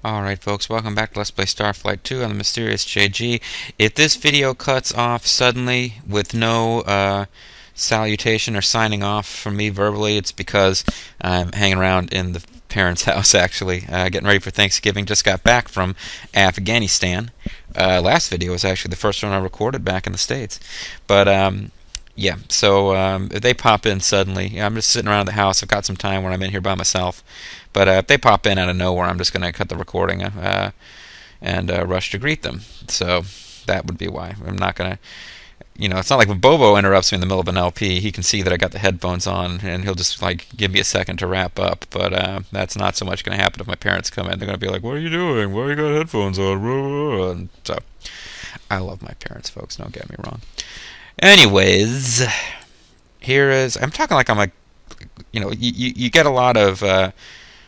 Alright folks, welcome back to Let's Play Starflight 2 on the Mysterious JG. If this video cuts off suddenly with no salutation or signing off from me verbally, it's because I'm hanging around in the parents' house actually, getting ready for Thanksgiving. Just got back from Afghanistan. Last video was actually the first one I recorded back in the States. But yeah, so if they pop in suddenly, I'm just sitting around the house. I've got some time when I'm in here by myself. But if they pop in out of nowhere, I'm just going to cut the recording and rush to greet them. So that would be why. I'm not going to, it's not like when Bobo interrupts me in the middle of an LP, he can see that I got the headphones on, and he'll just, give me a second to wrap up. But that's not so much going to happen if my parents come in. They're going to be like, what are you doing? Why you got headphones on? And so I love my parents, folks. Don't get me wrong. Anyways, I'm talking like I'm like, you get a lot of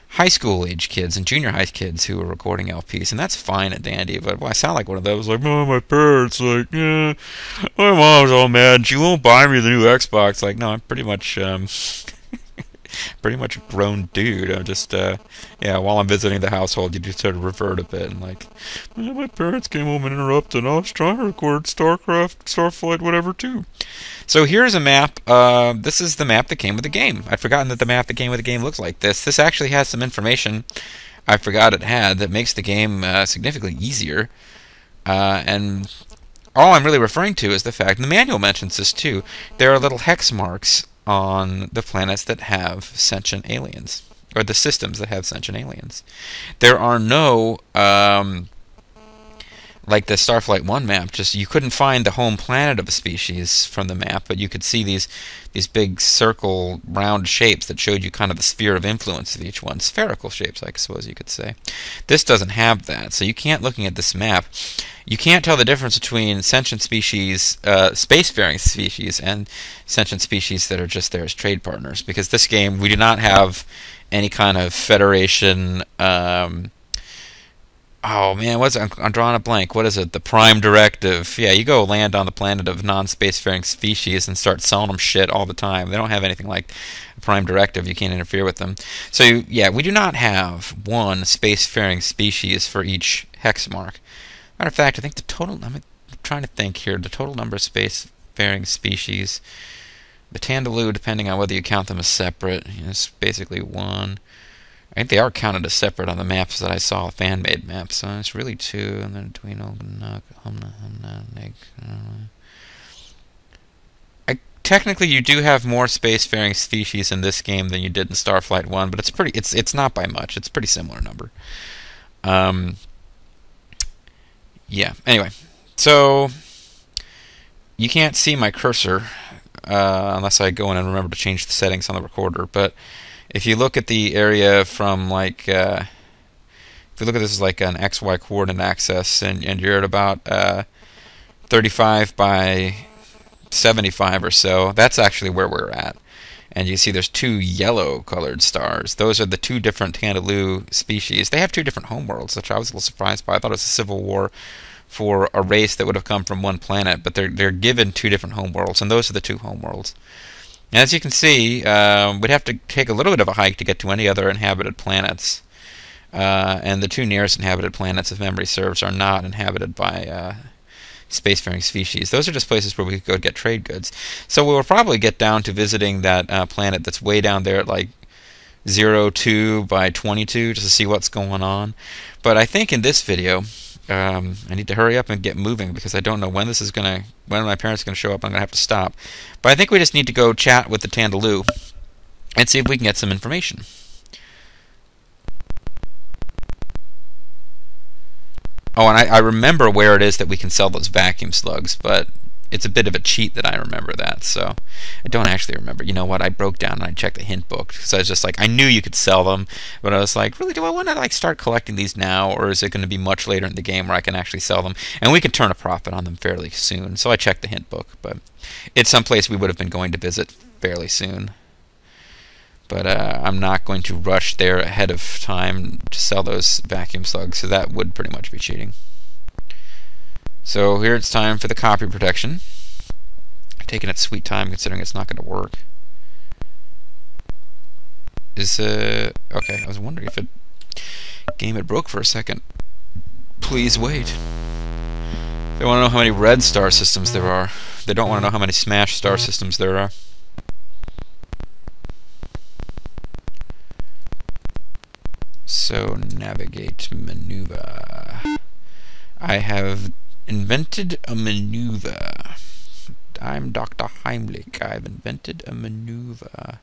high school age kids and junior high kids who are recording LPs, and that's fine and dandy, but I sound like one of those, like, oh, my parents, like, yeah, my mom's all mad, and she won't buy me the new Xbox. Like, no, I'm pretty much a grown dude. I'm just, while I'm visiting the household, you just sort of revert a bit, and like, my parents came home and interrupted, and I was trying to record Starflight, whatever, too. So here's a map. This is the map that came with the game. I'd forgotten that the map that came with the game looks like this. This actually has some information I forgot it had that makes the game significantly easier. And all I'm really referring to is the fact, and the manual mentions this too, there are little hex marks on the planets that have sentient aliens, or the systems that have sentient aliens. There are no like the Starflight 1 map, just you couldn't find the home planet of a species from the map, but you could see these big circle round shapes that showed you kind of the sphere of influence of each one. Spherical shapes, I suppose you could say. This doesn't have that, so you can't, looking at this map, you can't tell the difference between sentient species, spacefaring species, and sentient species that are just there as trade partners, because this game, we do not have any kind of Federation, oh man, I'm drawing a blank. What is it? The Prime Directive. Yeah, you go land on the planet of non-spacefaring species and start selling them shit all the time. They don't have anything like a Prime Directive. You can't interfere with them. So yeah, we do not have one spacefaring species for each hex mark. Matter of fact, I think the total, I'm trying to think here, the total number of spacefaring species, the Tandaloo, depending on whether you count them as separate, is basically one. I think they are counted as separate on the maps that I saw, fan-made maps. So it's really two, and then between Humna Humna. Technically, you do have more spacefaring species in this game than you did in Starflight 1, but it's not by much. It's a pretty similar number. Yeah. Anyway, so you can't see my cursor unless I go in and remember to change the settings on the recorder, but if you look at the area from if you look at this as like an XY coordinate axis, and you're at about 35 by 75 or so, that's actually where we're at. And you see there's two yellow colored stars. Those are the two different Tandaloo species. They have two different homeworlds, which I was a little surprised by. I thought it was a civil war for a race that would have come from one planet, but they're given two different homeworlds, and those are the two homeworlds. As you can see, we'd have to take a little bit of a hike to get to any other inhabited planets. And the two nearest inhabited planets, if memory serves, are not inhabited by spacefaring species. Those are just places where we could go get trade goods. So we'll probably get down to visiting that planet that's way down there at like 02 by 22 just to see what's going on. But I think in this video, I need to hurry up and get moving because I don't know when when my parents are gonna show up. I'm gonna have to stop. But I think we just need to go chat with the Tandaloo and see if we can get some information. Oh, and I remember where it is that we can sell those vacuum slugs, but it's a bit of a cheat that I remember that, so I don't actually remember. You know what? I broke down and I checked the hint book because I was just like, I knew you could sell them, but I was like, really, do I want to start collecting these now, or is it going to be much later in the game where I can actually sell them? And we can turn a profit on them fairly soon. So I checked the hint book, but it's someplace we would have been going to visit fairly soon. But I'm not going to rush there ahead of time to sell those vacuum slugs, so that would pretty much be cheating. So here it's time for the copy protection. Taking its sweet time considering it's not going to work. Okay, I was wondering if it Game, it broke for a second. Please wait. They want to know how many red star systems there are. They don't want to know how many smash star systems there are. So, navigate, maneuver. I have invented a maneuver. I'm Dr. Heimlich. I've invented a maneuver.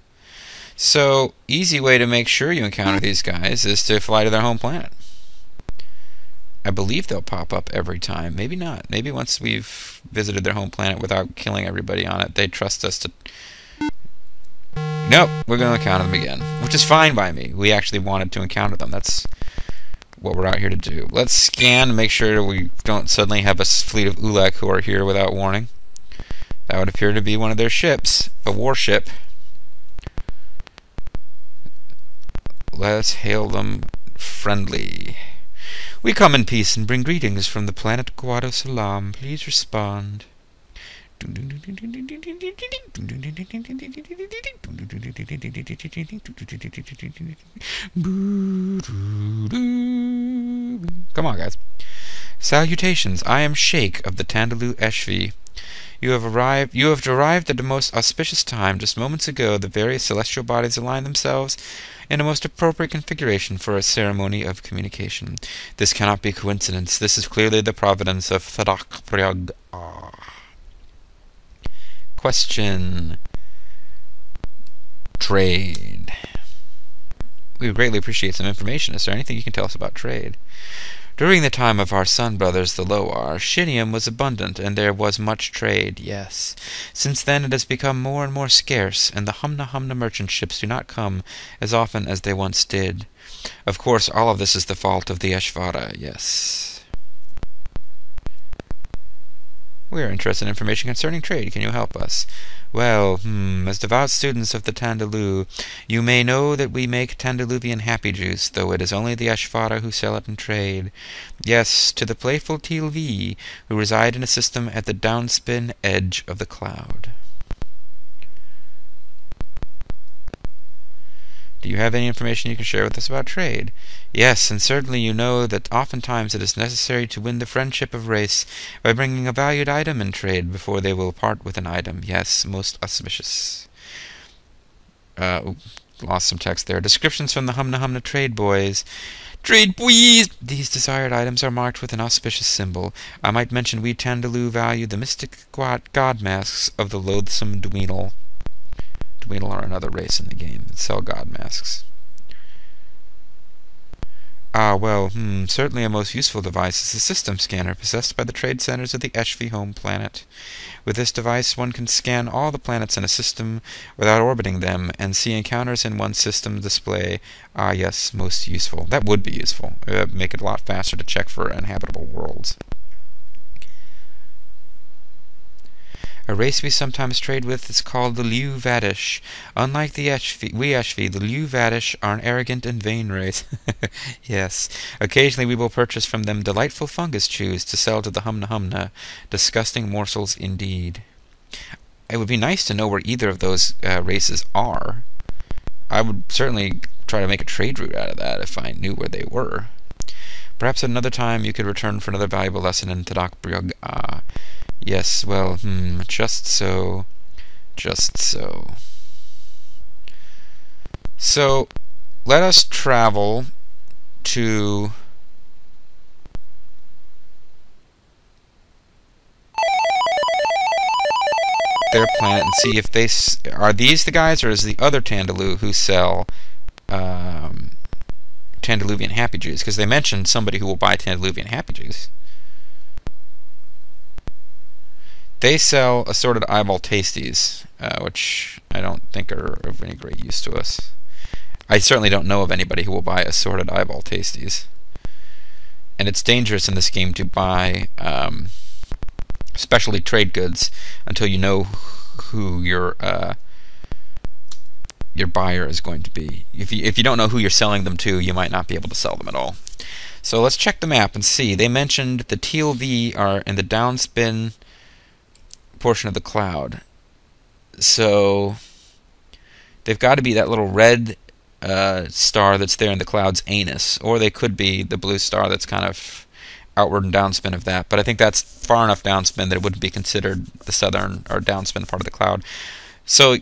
So, easy way to make sure you encounter these guys is to fly to their home planet. I believe they'll pop up every time. Maybe not. Maybe once we've visited their home planet without killing everybody on it, they trust us to... Nope, we're going to encounter them again. Which is fine by me. We actually wanted to encounter them. That's what we're out here to do. Let's scan and make sure we don't suddenly have a fleet of Ulek who are here without warning. That would appear to be one of their ships. A warship. Let's hail them friendly. We come in peace and bring greetings from the planet Guado Salam. Please respond. Come on, guys. Salutations. I am Sheikh of the Tandaloo Eshvi. You have arrived at the most auspicious time. Just moments ago, the various celestial bodies aligned themselves in a most appropriate configuration for a ceremony of communication. This cannot be coincidence. This is clearly the providence of Thadak Priag. Question. Trade. We would greatly appreciate some information. Is there anything you can tell us about trade? During the time of our sun brothers, the Loar, Shinium was abundant, and there was much trade, yes. Since then it has become more and more scarce, and the Humna Humna merchant ships do not come as often as they once did. Of course, all of this is the fault of the Eshvara, yes. We are interested in information concerning trade. Can you help us? Well, as devout students of the Tandaloo, you may know that we make Tandaluvian happy juice, though it is only the Ashvara who sell it in trade. Yes, to the playful Teal'vi, who reside in a system at the downspin edge of the cloud. Do you have any information you can share with us about trade? Yes, and certainly you know that oftentimes it is necessary to win the friendship of race by bringing a valued item in trade before they will part with an item. Yes, most auspicious. Lost some text there. Descriptions from the Humna Humna trade boys. Trade boys! These desired items are marked with an auspicious symbol. I might mention we Tandaloo value the mystic god masks of the loathsome Dweenal. Dweenal are another race in the game that sell god masks. Certainly a most useful device is the system scanner possessed by the trade centers of the Eshvi home planet. With this device, one can scan all the planets in a system without orbiting them and see encounters in one system display. Ah, yes, most useful. That would be useful. It would make it a lot faster to check for inhabitable worlds. A race we sometimes trade with is called the Liu Vadish. Unlike the Eshvi, the Liu Vadish are an arrogant and vain race. Yes. Occasionally we will purchase from them delightful fungus chews to sell to the Humna Humna. Disgusting morsels indeed. It would be nice to know where either of those races are. I would certainly try to make a trade route out of that if I knew where they were. Perhaps another time you could return for another valuable lesson in Tadak Bryug. Yes, well, just so. Just so. So, let us travel to their planet and see if they... Are these the guys, or is the other Tandaloo who sell Tandaluvian Happy Juice? Because they mentioned somebody who will buy Tandaluvian Happy Juice. They sell assorted eyeball tasties, which I don't think are of any great use to us. I certainly don't know of anybody who will buy assorted eyeball tasties. And it's dangerous in this game to buy specialty trade goods until you know who your buyer is going to be. If you don't know who you're selling them to, you might not be able to sell them at all. So let's check the map and see. They mentioned the Teal'vi are in the downspin portion of the cloud. So they've got to be that little red star that's there in the cloud's anus, or they could be the blue star that's kind of outward and downspin of that. But I think that's far enough downspin that it wouldn't be considered the southern or downspin part of the cloud. So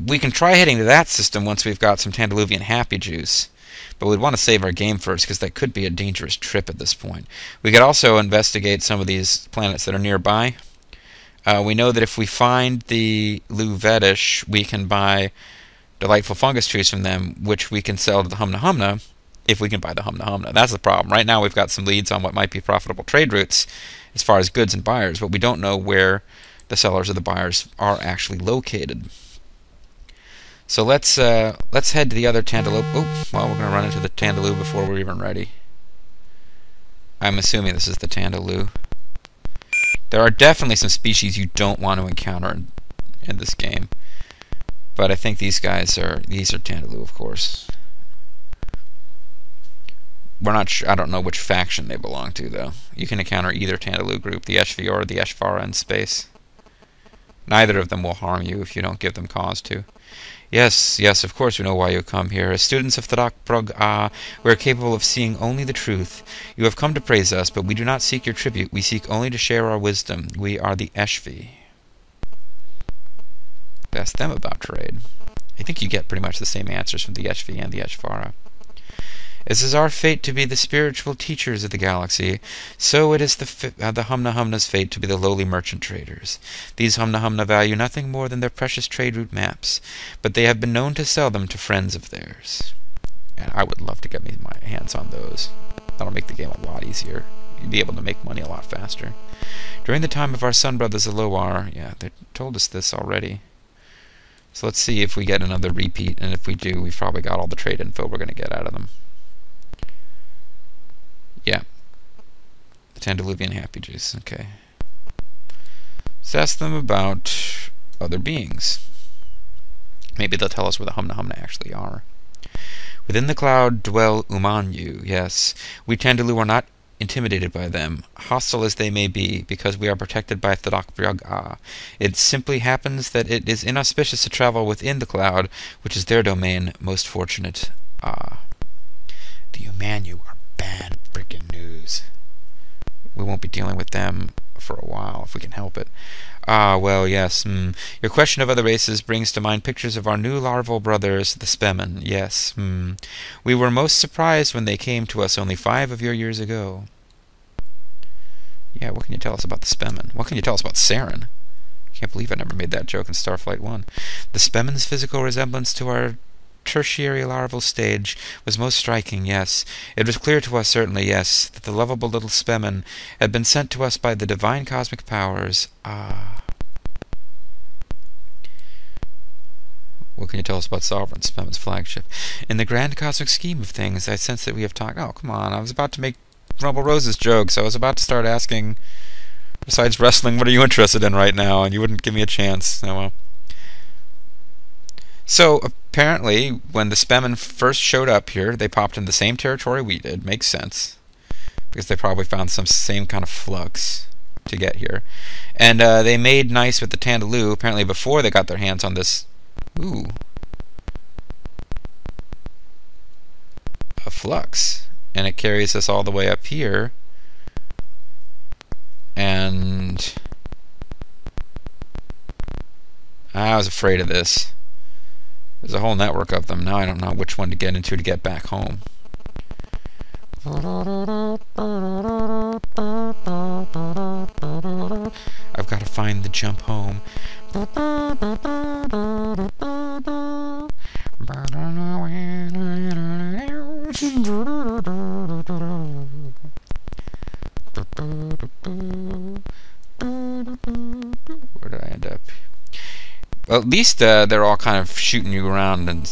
we can try heading to that system once we've got some Tandiluvian happy juice. But we'd want to save our game first, because that could be a dangerous trip at this point. We could also investigate some of these planets that are nearby. We know that if we find the Luvetish, we can buy delightful fungus trees from them, which we can sell to the Humna Humna, if we can buy the Humna Humna. That's the problem. Right now we've got some leads on what might be profitable trade routes as far as goods and buyers, but we don't know where the sellers or the buyers are actually located. So let's head to the other Tandilu. Oh, well, we're going to run into the Tandilu before we're even ready. I'm assuming this is the Tandilu. There are definitely some species you don't want to encounter in this game, but I think these are Tandilu, of course. We're not sure. I don't know which faction they belong to, though. You can encounter either Tandilu group, the Eshvi or the Eshvara in space. Neither of them will harm you if you don't give them cause to. Yes, yes, of course we know why you come here. As students of Thadak Prog we are capable of seeing only the truth. You have come to praise us, but we do not seek your tribute. We seek only to share our wisdom. We are the Eshvi. Ask them about trade. I think you get pretty much the same answers from the Eshvi and the Eshvara. As is our fate to be the spiritual teachers of the galaxy, so it is the Humna Humna's fate to be the lowly merchant traders. These Humna Humna value nothing more than their precious trade route maps, but they have been known to sell them to friends of theirs. And I would love to get me my hands on those. That'll make the game a lot easier. You'd be able to make money a lot faster. During the time of our sun brothers Aloar, yeah, they told us this already. So let's see if we get another repeat, and if we do, we've probably got all the trade info we're going to get out of them. Yeah. The Tandiluvian happy juice. Okay. Let's ask them about other beings. Maybe they'll tell us where the Humna Humna actually are. Within the cloud dwell Umanu. Yes. We Tandilu are not intimidated by them, hostile as they may be, because we are protected by Thadak Briag. It simply happens that it is inauspicious to travel within the cloud, which is their domain. Most fortunate. The Umanu are bad freaking news. We won't be dealing with them for a while, if we can help it. Well, yes. Your question of other races brings to mind pictures of our new larval brothers, the Spemen. Yes. We were most surprised when they came to us only 5 of your years ago. Yeah, what can you tell us about the Spemen? What can you tell us about Saren? Can't believe I never made that joke in Starflight 1. The Spemen's physical resemblance to our tertiary larval stage was most striking, yes. It was clear to us, certainly, yes, that the lovable little Spemen had been sent to us by the divine cosmic powers. What can you tell us about Sovereign, Spemen's flagship? In the grand cosmic scheme of things, I sense that we have talked... Oh, come on, I was about to make Rumble Rose's jokes. I was about to start asking, besides wrestling, what are you interested in right now? And you wouldn't give me a chance. Oh, well. So, apparently, when the Spemen first showed up here, they popped in the same territory we did. Makes sense. Because they probably found some same kind of flux to get here. And they made nice with the Tandilu, apparently before they got their hands on this... Ooh. A flux. And it carries us all the way up here. And... I was afraid of this. There's a whole network of them. Now I don't know which one to get into to get back home. I've got to find the jump home. Where did I end up? Well, at least they're all kind of shooting you around and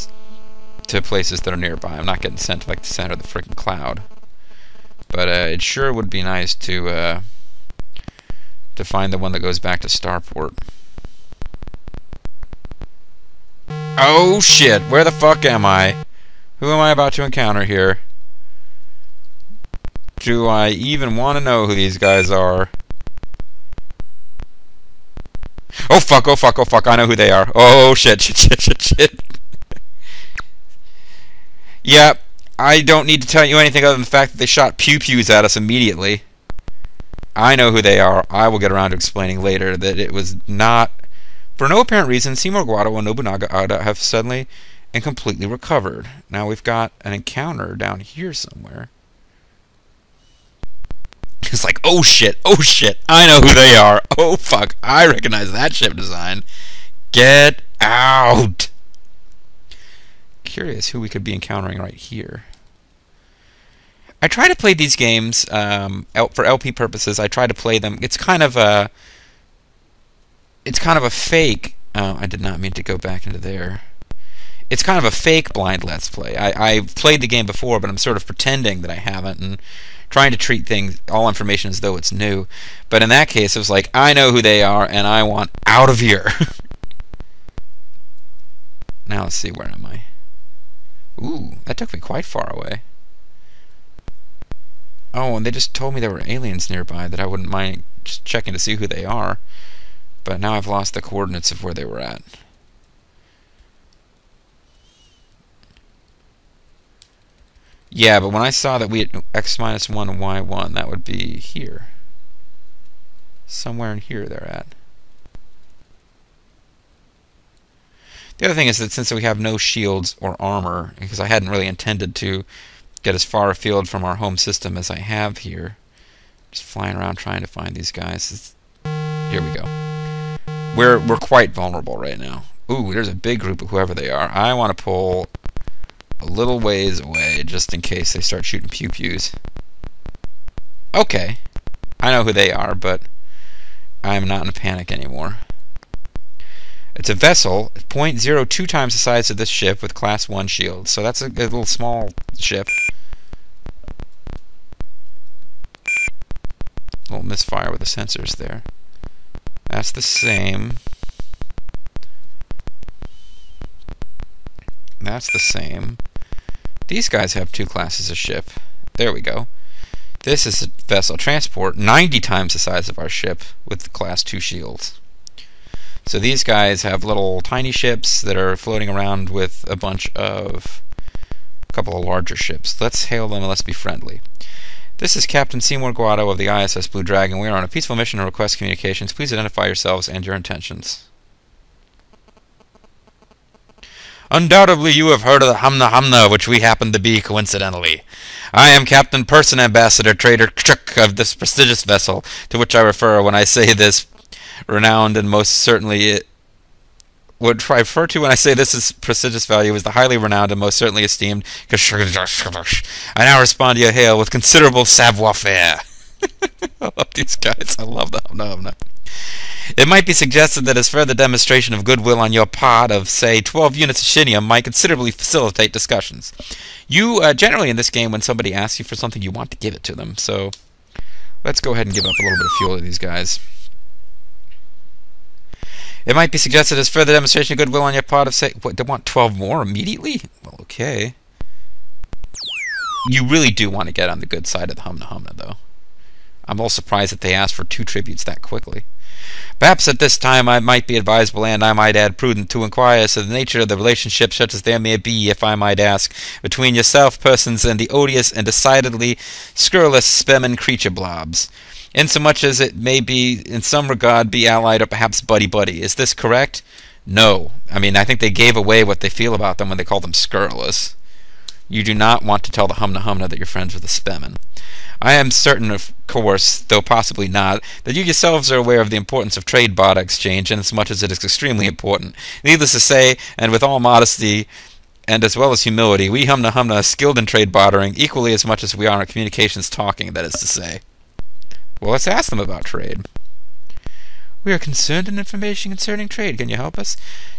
to places that are nearby. I'm not getting sent to like the center of the freaking cloud. But it sure would be nice to find the one that goes back to Starport. Oh shit! Where the fuck am I? Who am I about to encounter here? Do I even want to know who these guys are? Oh fuck, oh fuck, oh fuck, I know who they are. Oh shit, shit, shit, shit, shit. Yeah, I don't need to tell you anything other than the fact that they shot pew-pews at us immediately. I know who they are. I will get around to explaining later that it was not... For no apparent reason, Seymour Guado and Nobunaga Ada have suddenly and completely recovered. Now we've got an encounter down here somewhere. It's like, oh shit, I know who they are. Oh fuck, I recognize that ship design. Get out! Curious who we could be encountering right here. I try to play these games for LP purposes. I try to play them. It's kind of a fake. I did not mean to go back into there. It's kind of a fake blind Let's Play. I've played the game before, but I'm sort of pretending that I haven't and trying to treat all information as though it's new. But in that case, it was like, I know who they are, and I want out of here. Now let's see, where am I? Ooh, that took me quite far away. Oh, and they just told me there were aliens nearby that I wouldn't mind just checking to see who they are. But now I've lost the coordinates of where they were at. Yeah, but when I saw that we had x minus 1 and y1, that would be here. Somewhere in here they're at. The other thing is that since we have no shields or armor, because I hadn't really intended to get as far afield from our home system as I have here, just flying around trying to find these guys. Here we go. We're quite vulnerable right now. Ooh, there's a big group of whoever they are. I want to pull a little ways away just in case they start shooting pew-pews. Okay, I know who they are, but I'm not in a panic anymore. It's a vessel, 0.02 times the size of this ship with Class 1 shields. So that's a little small ship. A little misfire with the sensors there. That's the same. That's the same. These guys have 2 classes of ship. There we go. This is a vessel transport, 90 times the size of our ship with Class 2 shields. So these guys have little tiny ships that are floating around with a couple of larger ships. Let's hail them and let's be friendly. This is Captain Seymour Guado of the ISS Blue Dragon. We are on a peaceful mission to request communications. Please identify yourselves and your intentions. Undoubtedly you have heard of the Humna Humna, which we happen to be, coincidentally. I am Captain Person Ambassador Trader Chuk of this prestigious vessel, to which I refer when I say this renowned and most certainly what I refer to when I say this is prestigious value is the highly renowned and most certainly esteemed. I now respond to your hail with considerable savoir-faire. I love these guys. I love the Humna Humna. It might be suggested that as further demonstration of goodwill on your part of, say, 12 units of shinium might considerably facilitate discussions. You, generally in this game, when somebody asks you for something, you want to give it to them. So, let's go ahead and give up a little bit of fuel to these guys. It might be suggested as further demonstration of goodwill on your part of, say, what, they want 12 more immediately? Well, okay. You really do want to get on the good side of the Humna Humna, though. I'm a little surprised that they asked for 2 tributes that quickly. Perhaps at this time I might be advisable and, I might add, prudent to inquire as to the nature of the relationship such as there may be, if I might ask, between yourself persons and the odious and decidedly scurrilous spemin creature blobs, insomuch as it may be in some regard be allied or perhaps buddy-buddy. Is this correct? No. I mean, I think they gave away what they feel about them when they call them scurrilous. You do not want to tell the Humna Humna that you're friends with the spemin. I am certain, of course, though possibly not, that you yourselves are aware of the importance of trade barter exchange, inasmuch as it is extremely important. Needless to say, and with all modesty, and as well as humility, we Humna Humna are skilled in trade bartering equally as much as we are in communications talking, that is to say. Well, let's ask them about trade. We are concerned in information concerning trade. Can you help us?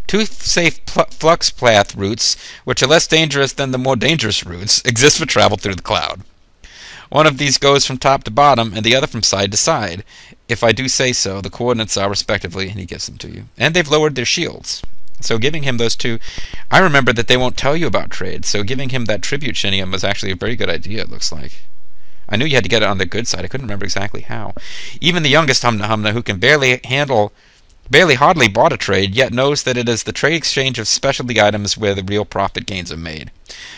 2 safe flux path routes, which are less dangerous than the more dangerous routes, exist for travel through the cloud. One of these goes from top to bottom, and the other from side to side. If I do say so, the coordinates are respectively, and he gives them to you. And they've lowered their shields. So giving him those 2, I remember that they won't tell you about trade, so giving him that tribute shinium was actually a very good idea, it looks like. I knew you had to get it on the good side. I couldn't remember exactly how. Even the youngest Humna Humna, who can barely handle Bailey hardly bought a trade, yet knows that it is the trade exchange of specialty items where the real profit gains are made.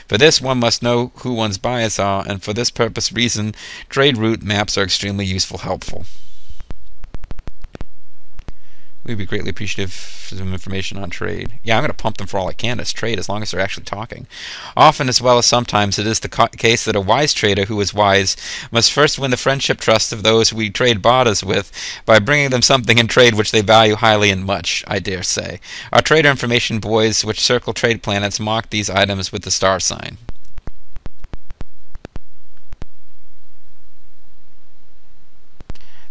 For this, one must know who one's buyers are, and for this reason, trade route maps are extremely helpful. We'd be greatly appreciative for some information on trade. Yeah, I'm going to pump them for all I can as trade, as long as they're actually talking. Often, as well as sometimes, it is the case that a wise trader who is wise must first win the friendship trust of those we trade barters with by bringing them something in trade which they value highly and much, I dare say. Our trader information buoys which circle trade planets mark these items with the star sign.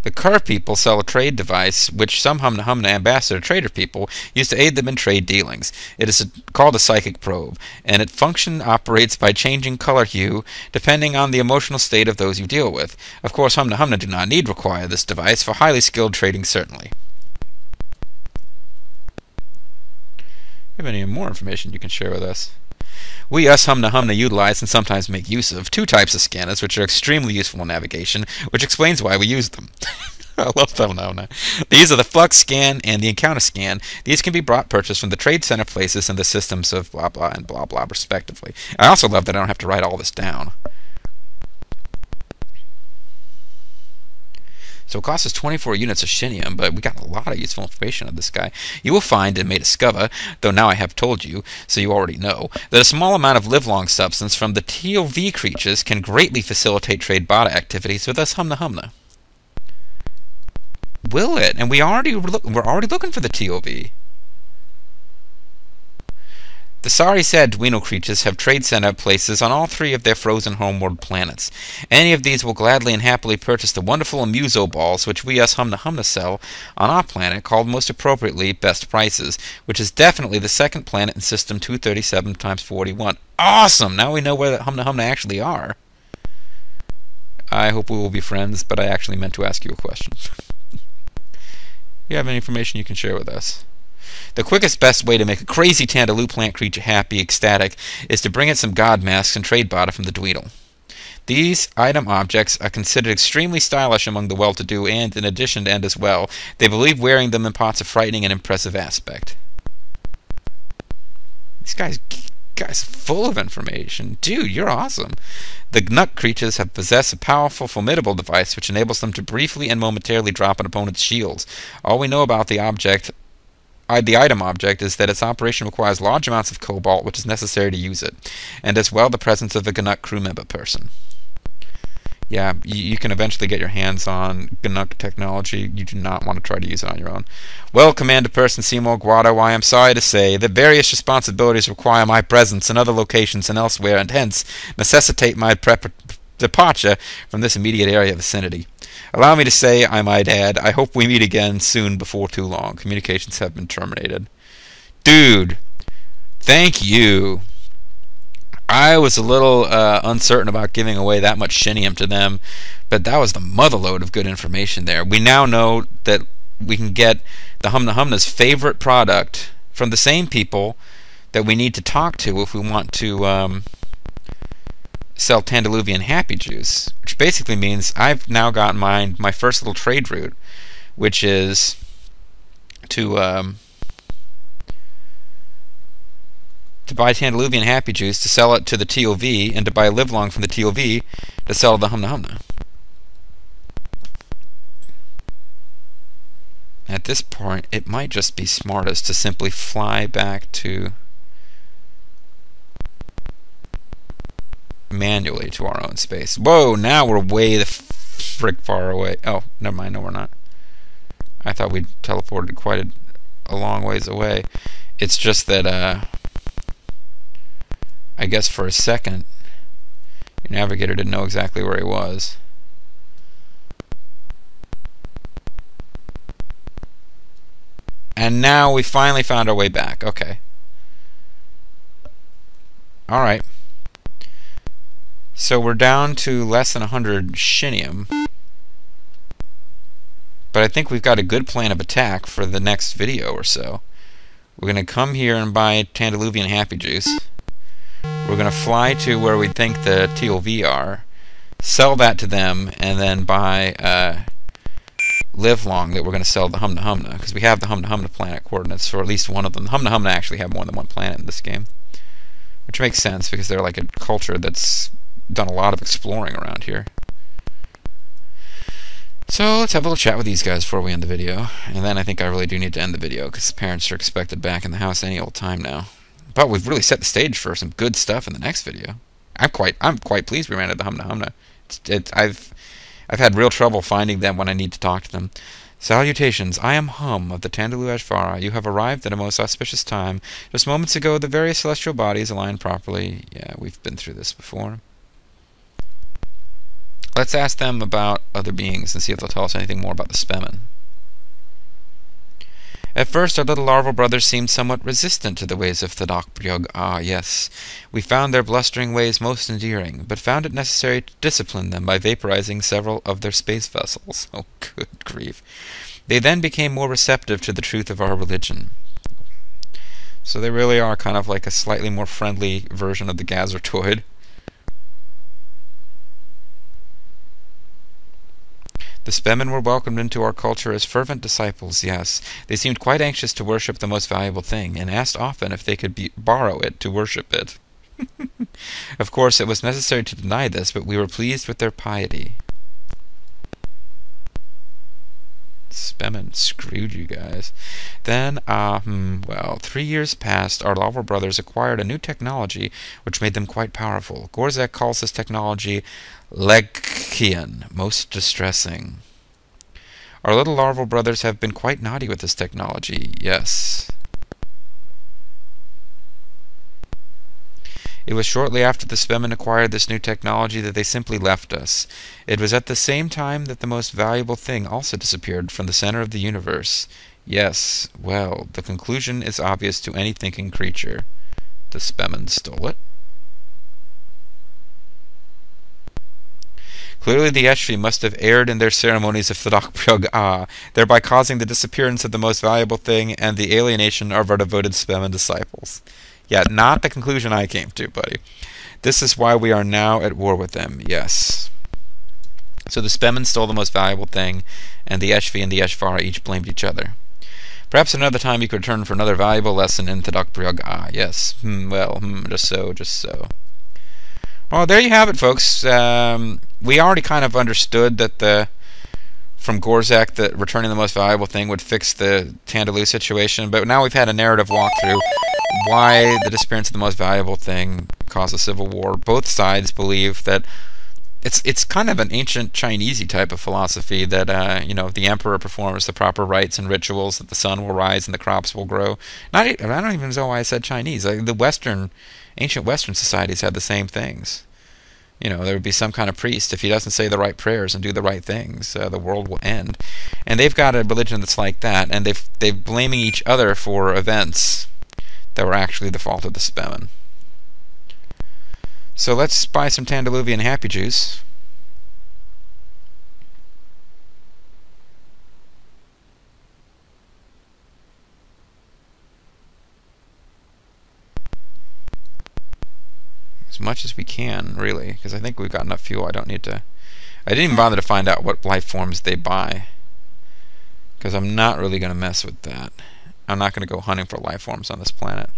The Kerr people sell a trade device which some Humna Humna ambassador trader people use to aid them in trade dealings. It is called a psychic probe, and its function operates by changing color hue depending on the emotional state of those you deal with. Of course, Humna Humna do not require this device for highly skilled trading, certainly. If you have any more information you can share with us? We, us Humna Humna, utilize and sometimes make use of two types of scanners which are extremely useful in navigation, which explains why we use them. I love Humna Humna. These are the Flux Scan and the Encounter Scan. These can be purchased from the trade center places and the systems of blah blah and blah blah respectively. I also love that I don't have to write all this down. So it costs us 24 units of Shinium, but we got a lot of useful information on this guy. You will find and may discover, though now I have told you, so you already know, that a small amount of livelong substance from the TOV creatures can greatly facilitate trade barter activities with us Humna Humna. Will it? And we're already looking for the TOV. The sorry sad Duino creatures have trade center places on all three of their frozen homeworld planets. Any of these will gladly and happily purchase the wonderful Amuso balls which we us Humna Humna sell on our planet, called most appropriately Best Prices, which is definitely the second planet in System 237 times 41. Awesome! Now we know where the Humna Humna actually are. I hope we will be friends, but I actually meant to ask you a question. If you have any information you can share with us. The quickest, best way to make a crazy Tantaloo plant creature happy, ecstatic, is to bring it some god masks and trade barter from the Dweedle. These item objects are considered extremely stylish among the well-to-do, and, in addition and as well, they believe wearing them imparts a frightening and impressive aspect. These guys full of information. Dude, you're awesome. The Gnuk creatures possess a powerful, formidable device which enables them to briefly and momentarily drop an opponent's shields. All we know about the item object is that its operation requires large amounts of cobalt, which is necessary to use it, and as well the presence of a Gnuk crew member person. Yeah, you can eventually get your hands on Gnuk technology. You do not want to try to use it on your own. Well, Commander Person Seymour Guado, I am sorry to say that various responsibilities require my presence in other locations and elsewhere, and hence necessitate my departure from this immediate area vicinity. Allow me to say, I might add, I hope we meet again soon before too long. Communications have been terminated. Dude, thank you. I was a little uncertain about giving away that much Shinium to them, but that was the motherload of good information there. We now know that we can get the Humna Humna's favorite product from the same people that we need to talk to if we want to sell Tandaluvian Happy Juice, which basically means I've now got my first little trade route, which is to buy Tandaluvian Happy Juice to sell it to the TOV, and to buy Livelong from the TOV to sell to the Humna Humna. At this point, it might just be smartest to simply fly back to manually to our own space. Whoa, now we're way the frick far away. Oh, never mind, no we're not. I thought we'd teleported quite a long ways away. It's just that, I guess for a second, your navigator didn't know exactly where he was. And now we finally found our way back. Okay. Alright. So we're down to less than 100 Shinium. But I think we've got a good plan of attack for the next video or so. We're going to come here and buy Tandaluvian Happy Juice. We're going to fly to where we think the TOV are, sell that to them, and then buy live long that we're going to sell the Humna Humna, because we have the Humna Humna planet coordinates for at least one of them. Humna Humna actually have more than one planet in this game, which makes sense because they're like a culture that's done a lot of exploring around here. So let's have a little chat with these guys before we end the video, and then I think I really do need to end the video because parents are expected back in the house any old time now. But we've really set the stage for some good stuff in the next video. I'm quite pleased we ran into the Humna Humna. I've had real trouble finding them when I need to talk to them. Salutations, I am Hum of the Tandalu Ashvara. You have arrived at a most auspicious time. Just moments ago, the various celestial bodies aligned properly. Yeah, we've been through this before. Let's ask them about other beings and see if they'll tell us anything more about the Spemen. At first, our little larval brothers seemed somewhat resistant to the ways of Thadok. Ah, yes. We found their blustering ways most endearing, but found it necessary to discipline them by vaporizing several of their space vessels. Oh, good grief. They then became more receptive to the truth of our religion. So they really are kind of like a slightly more friendly version of the Gazertoid. The Spemen were welcomed into our culture as fervent disciples, yes. They seemed quite anxious to worship the most valuable thing, and asked often if they could borrow it to worship it. Of course, it was necessary to deny this, but we were pleased with their piety. Spemen screwed you guys. Then, well, 3 years passed, our larval brothers acquired a new technology which made them quite powerful. Gorzek calls this technology Legkian, most distressing. Our little larval brothers have been quite naughty with this technology, yes. It was shortly after the Spemen acquired this new technology that they simply left us. It was at the same time that the most valuable thing also disappeared from the center of the universe. Yes, well, the conclusion is obvious to any thinking creature. The Spemen stole it. Clearly the Eshvi must have erred in their ceremonies of Thadok, thereby causing the disappearance of the most valuable thing and the alienation of our devoted Spemen disciples. Yeah, not the conclusion I came to, buddy. This is why we are now at war with them, yes. So the Spemen stole the most valuable thing, and the Eshvi and the Eshvara each blamed each other. Perhaps another time you could return for another valuable lesson in Thadok. Yes. Just so. Well, there you have it, folks. We already kind of understood that from Gorzek that returning the most valuable thing would fix the Tandalu situation, but now we've had a narrative walkthrough why the disappearance of the most valuable thing caused a civil war. Both sides believe that it's kind of an ancient Chinesey type of philosophy that the emperor performs the proper rites and rituals, that the sun will rise and the crops will grow. I don't even know why I said Chinese. The ancient Western societies had the same things. There would be some kind of priest. If he doesn't say the right prayers and do the right things, the world will end. And they've got a religion that's like that, and they're blaming each other for events that were actually the fault of the Spemen. So let's buy some Tandaluvian Happy Juice. As much as we can, really, because I think we've got enough fuel. I don't need to... I didn't even bother to find out what life forms they buy, because I'm not really going to mess with that. I'm not going to go hunting for life forms on this planet.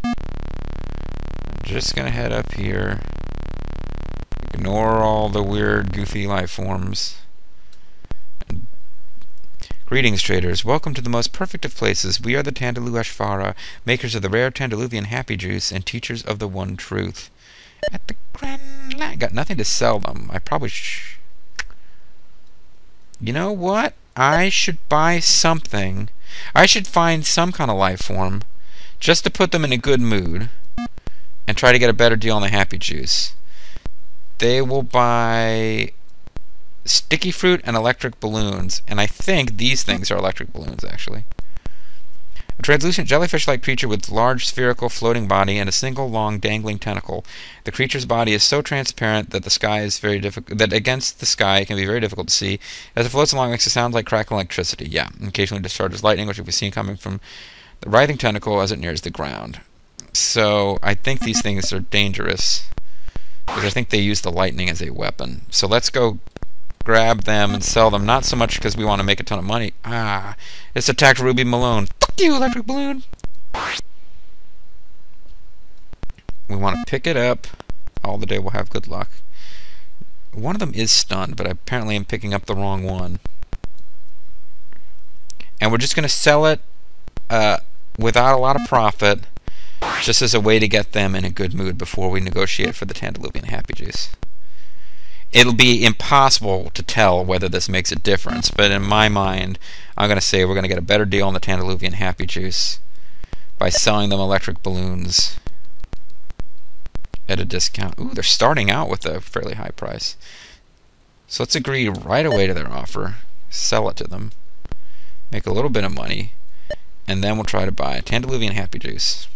I'm just going to head up here, ignore all the weird, goofy life forms. Greetings, traders. Welcome to the most perfect of places. We are the Tandalu Ashvara, makers of the rare Tandaluvian Happy Juice and teachers of the One Truth. At the Grand Line. Got nothing to sell them. I probably You know what? I should buy something. I should find some kind of life form just to put them in a good mood and try to get a better deal on the Happy Juice. They will buy sticky fruit and electric balloons, and I think these things are electric balloons, actually. A translucent jellyfish-like creature with large spherical floating body and a single long dangling tentacle. The creature's body is so transparent that against the sky it can be very difficult to see. As it floats along, it makes a sound like crackling electricity. Yeah, and occasionally discharges lightning, which can be seen coming from the writhing tentacle as it nears the ground. So I think these things are dangerous, because I think they use the lightning as a weapon. So let's go grab them and sell them, not so much because we want to make a ton of money. Ah, it's attacked Ruby Malone. Fuck you, electric balloon! We want to pick it up. All the day we'll have good luck. One of them is stunned, but apparently I'm picking up the wrong one. And we're just going to sell it without a lot of profit, just as a way to get them in a good mood before we negotiate for the Tandaluvian Happy Juice. It'll be impossible to tell whether this makes a difference, but in my mind, I'm going to say we're going to get a better deal on the Tandaluvian Happy Juice by selling them electric balloons at a discount. Ooh, they're starting out with a fairly high price. So let's agree right away to their offer, sell it to them, make a little bit of money, and then we'll try to buy Tandaluvian Happy Juice.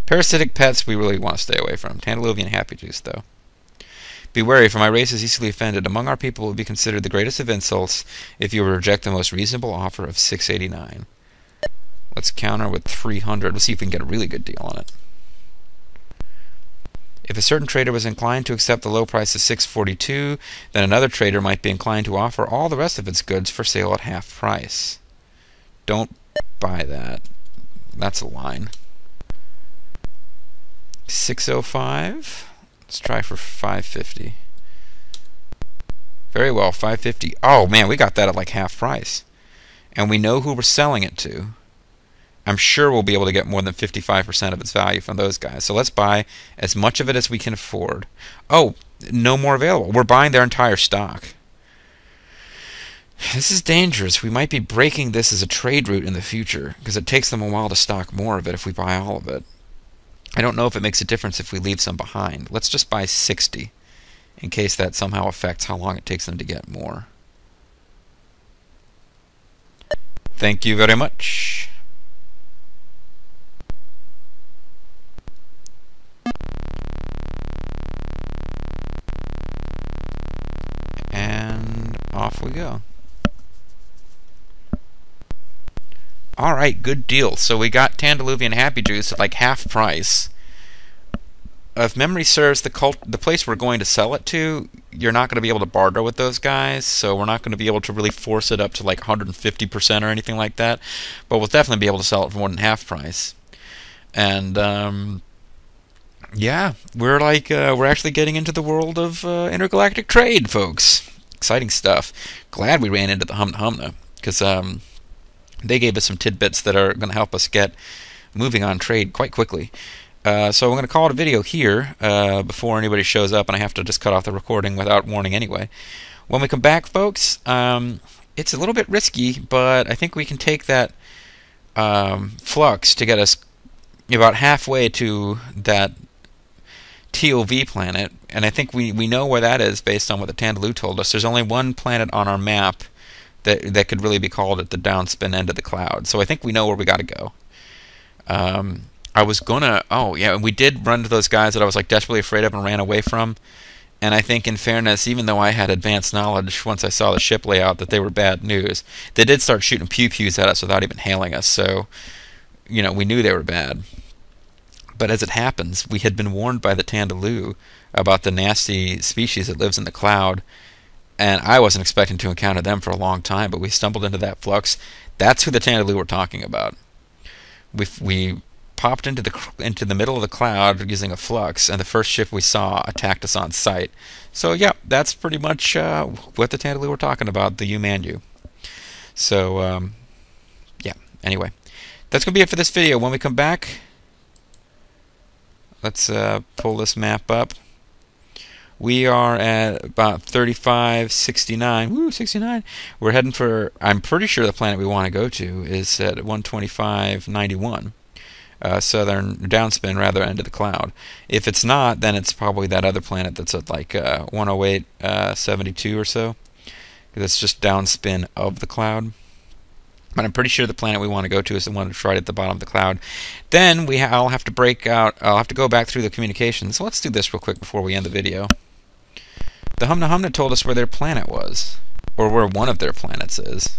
Parasitic pets we really want to stay away from. Tandaluvian Happy Juice, though. Be wary, for my race is easily offended. Among our people it would be considered the greatest of insults if you would reject the most reasonable offer of $6.89. Let's counter with 300. Let's see if we can get a really good deal on it. If a certain trader was inclined to accept the low price of $6.42, then another trader might be inclined to offer all the rest of its goods for sale at half price. Don't buy that. That's a line. 605. Let's try for 550. Very well, 550. Oh man, we got that at like half price. And we know who we're selling it to. I'm sure we'll be able to get more than 55% of its value from those guys. So let's buy as much of it as we can afford. Oh, no more available. We're buying their entire stock. This is dangerous. We might be breaking this as a trade route in the future, because it takes them a while to stock more of it if we buy all of it. I don't know if it makes a difference if we leave some behind. Let's just buy 60, in case that somehow affects how long it takes them to get more. Thank you very much. And off we go. Alright, good deal. So we got Tandaluvian Happy Juice at like half price. If memory serves, the place we're going to sell it to, you're not going to be able to barter with those guys, so we're not going to be able to really force it up to like 150% or anything like that, but we'll definitely be able to sell it for more than half price. And yeah, we're actually getting into the world of intergalactic trade, folks. Exciting stuff. Glad we ran into the Humna Humna, because they gave us some tidbits that are going to help us get moving on trade quite quickly. So I'm going to call it a video here before anybody shows up, and I have to just cut off the recording without warning anyway. When we come back, folks, it's a little bit risky, but I think we can take that flux to get us about halfway to that TOV planet, and I think we know where that is based on what the Tandalu told us. There's only one planet on our map that could really be called at the downspin end of the cloud, so I think we know where we got to go. I was gonna... Oh, yeah, we did run into those guys that I was like desperately afraid of and ran away from. And I think, in fairness, even though I had advanced knowledge once I saw the ship layout that they were bad news, they did start shooting pew-pews at us without even hailing us. So, you know, we knew they were bad. But as it happens, we had been warned by the Tandalu about the nasty species that lives in the cloud. And I wasn't expecting to encounter them for a long time, but we stumbled into that flux. That's who the Tandalu were talking about. We popped into the middle of the cloud using a flux, and the first ship we saw attacked us on sight. So yeah, that's pretty much what the Tandalu were talking about, the Umanu. So yeah, anyway, that's going to be it for this video. When we come back, let's pull this map up. We are at about 3569. Woo, 69. We're heading for, I'm pretty sure the planet we want to go to is at 12591. Southern downspin, rather, end of the cloud. If it's not, then it's probably that other planet that's at like 10872 or so, because it's just downspin of the cloud. But I'm pretty sure the planet we want to go to is the one that's right at the bottom of the cloud. Then I'll have to break out. I'll have to go back through the communications. So let's do this real quick before we end the video. The Humna Humna told us where their planet was, or where one of their planets is.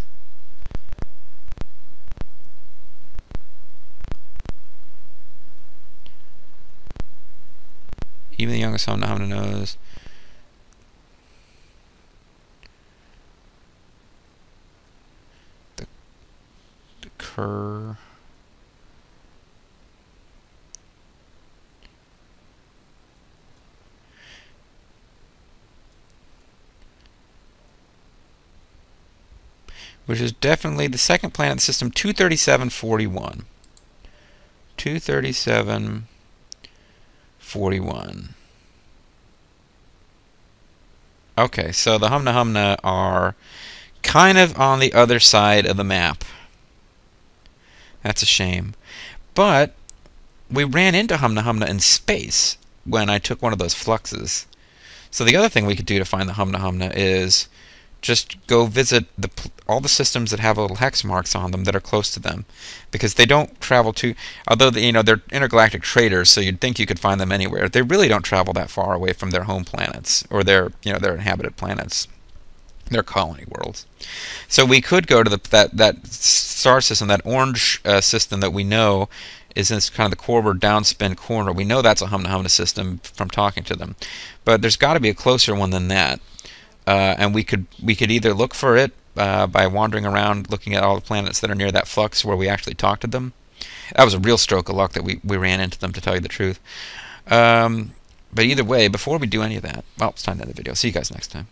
Even the youngest Humna Humna knows. occur. Which is definitely the second planet in the system, 23741. 23741. Okay, so the Humna Humna are kind of on the other side of the map. That's a shame. But we ran into Humna Humna in space when I took one of those fluxes. So the other thing we could do to find the Humna Humna is just go visit all the systems that have little hex marks on them that are close to them, because they don't travel too. Although they're intergalactic traders, so you'd think you could find them anywhere. They really don't travel that far away from their home planets or their inhabited planets, their colony worlds. So we could go to that star system, that orange system that we know is in this kind of the Corber downspin corner. We know that's a Humna Humna system from talking to them, but there's got to be a closer one than that. And we could either look for it by wandering around looking at all the planets that are near that flux where we actually talked to them. That was a real stroke of luck that we ran into them, to tell you the truth. But either way, before we do any of that, well, it's time to end the video. See you guys next time.